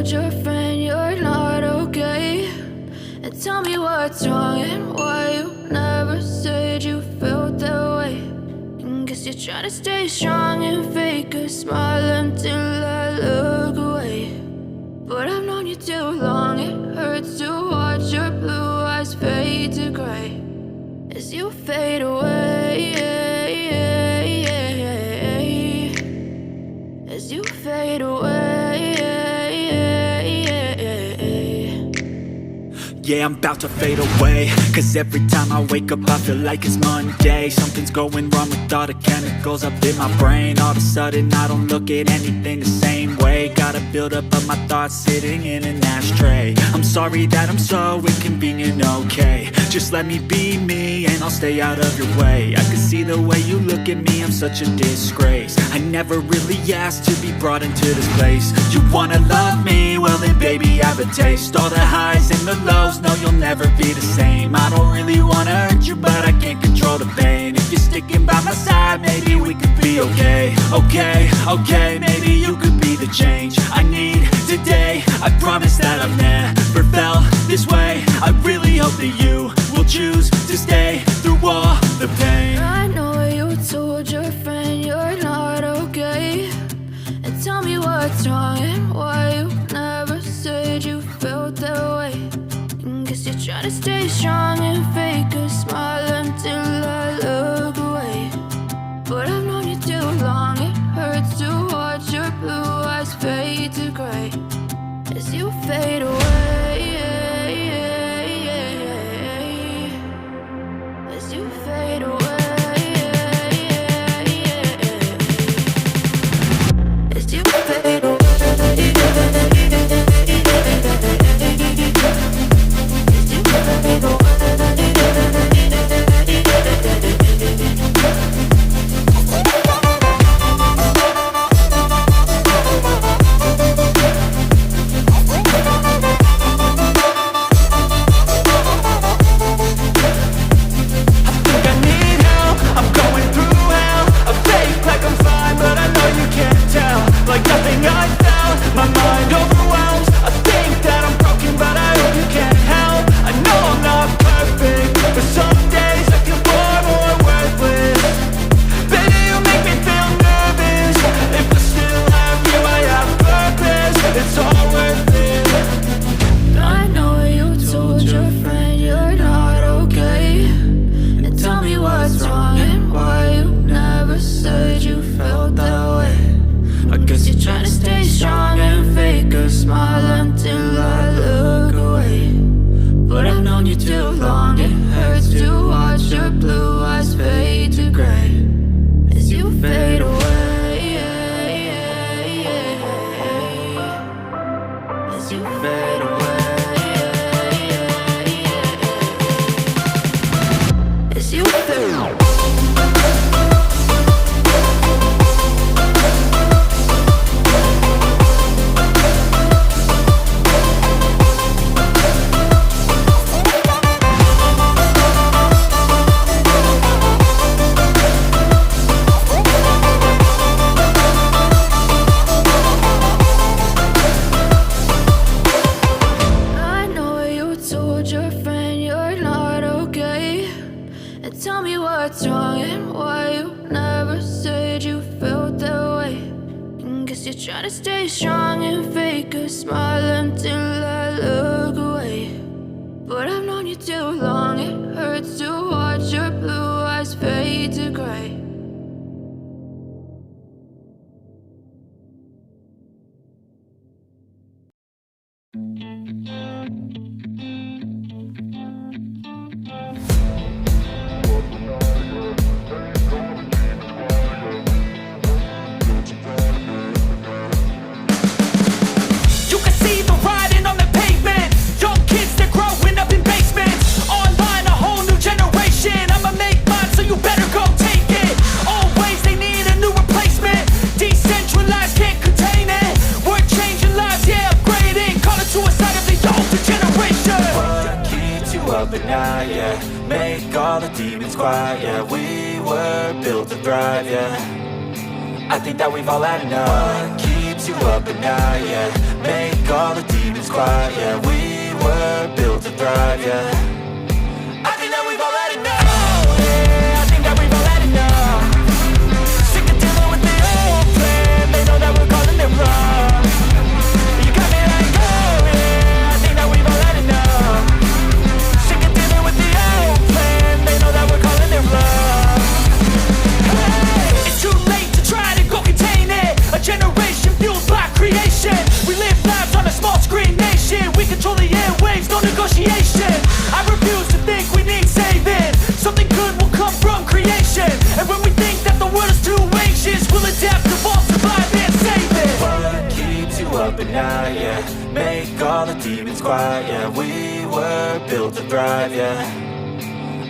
told your friend you're not okay? And tell me what's wrong and why you never said you felt that way. And guess you're trying to stay strong and fake a smile until I look away. But I've known you too long, it hurts to watch your blue eyes fade to gray as you fade away, as you fade away. Yeah, I'm about to fade away, cause every time I wake up I feel like it's Monday. Something's going wrong with all the chemicals up in my brain. All of a sudden I don't look at anything the same way. Got a buildup of my thoughts sitting in an ashtray. I'm sorry that I'm so inconvenient, okay? Just let me be me and I'll stay out of your way. I can see the way you look at me, I'm such a disgrace. I never really asked to be brought into this place. You wanna love me? Well then baby I have a taste. All the highs and the lows, no, you'll never be the same. I don't really wanna hurt you, but I can't control the pain. If you're sticking by my side, maybe we could be okay. Okay, maybe you could be the change I need today. I promise that I've never felt this way. I really hope that you will choose to stay through all the pain. I know you told your friend you're not okay. And tell me what's wrong and why you never said you felt that way. Guess you're trying to stay strong and fake a smile until I look away. But I've known you too long, it hurts to watch your blue eyes fade to gray as you fade away, as you fade away, as you fade away. I think that we've all had enough. What keeps keeps you up at night, yeah. Make all the demons quiet, yeah. We were built to thrive, yeah. I think that we've all had enough, yeah. I think that we've all had enough. Sick of dealing with the old plan. They know that we're calling it wrong. You got me like, oh yeah. I think that we've all had enough. Sick of dealing with the old plan. They know that we're calling it wrong. Hey, it's too late to try to go contain it. A generation fueled by creation. We live lives on a small screen nation. We control the airwaves, no negotiation. I refuse to think we need saving. Something good will come from creation. And when we think that the world is too anxious, we'll adapt, evolve, survive and save it. What keeps you up at night, yeah. Make all the demons quiet, yeah. We were built to thrive, yeah.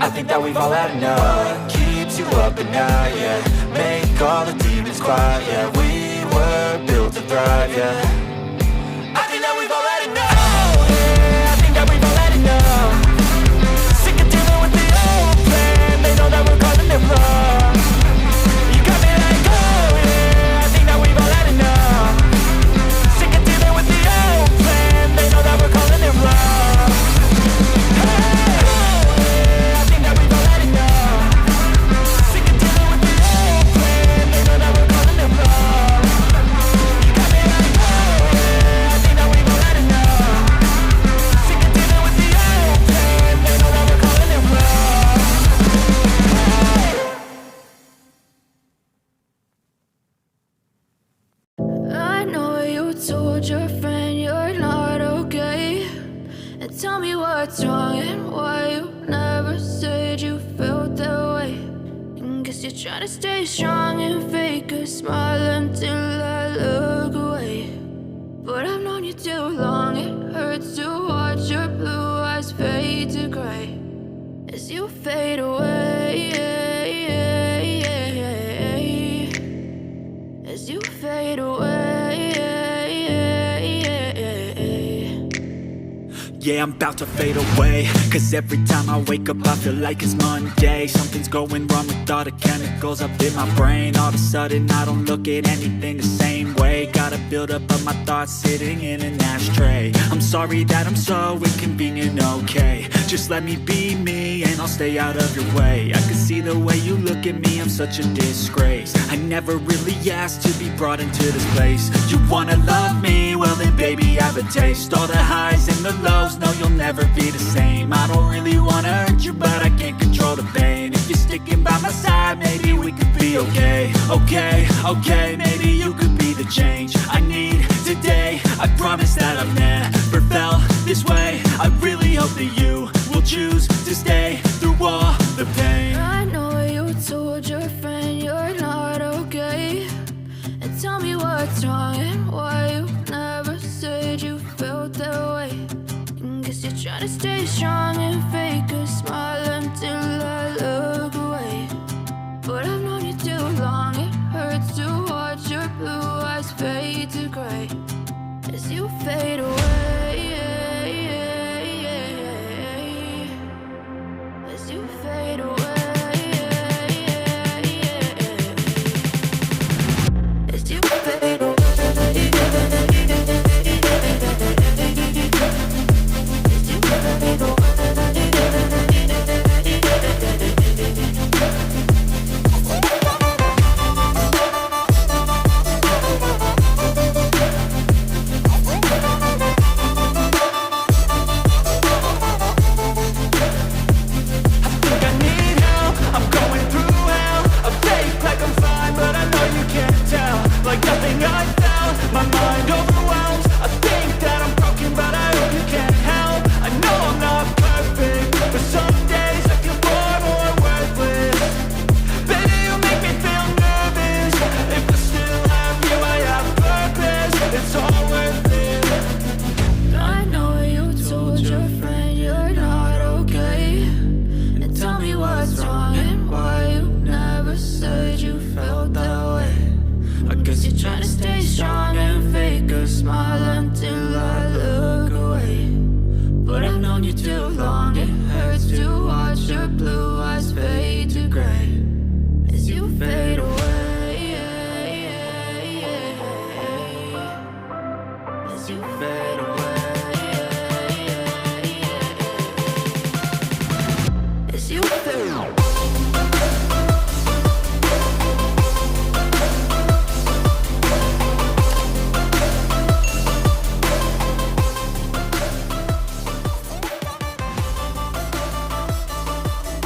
I think that we've all had enough. What keeps you up at night, yeah. Make all the demons quiet, yeah. We were built to thrive, yeah. I think that we've all had enough, yeah. I think that we've all had enough. Sick of dealing with the old plan. They know that we're calling it wrong. You got me like, oh yeah. I think that we've all had enough. Sick of dealing with the old plan. They know that we're calling it wrong. Hey, oh yeah. I think that we've all had enough. Sick of dealing with the old plan. They know that we're calling it wrong. You got me like, oh yeah. I think that we've all had enough. Sick of dealing with the old plan. They know that we're calling it wrong. I know you told your friend you're not okay, and tell me what's wrong and why you never said you felt that way. And guess you're trying to stay strong and fake a smile until I look away. But I've known you too long, it hurts to watch your blue eyes fade to gray as you fade away, as you fade away. Yeah, I'm about to fade away, cause every time I wake up I feel like it's Monday. Something's going wrong with all the chemicals up in my brain. All of a sudden I don't look at anything the same way. Got a buildup of my thoughts sitting in an ashtray. I'm sorry that I'm so inconvenient, okay. Just let me be me and I'll stay out of your way. I can see the way you look at me, I'm such a disgrace. I never really asked to be brought into this place. You wanna love me? Well then baby I have a taste. All the highs and the lows, no you'll never be the same. I don't really wanna hurt you but I can't control the pain. If you're sticking by my side maybe we could be okay. Okay, maybe you could be the change I need today. I promise that I've never felt this way. I really hope that you will choose to stay through all the pain. I know you told your friend you're not okay, and tell me what's wrong and why you never said you felt that way. And guess you're trying to stay strong and fake a smile until I look away. But I've known you too long, it hurts to watch your blue eyes fade to gray as you fade away, as you fade away, as you fade away. I need to fade.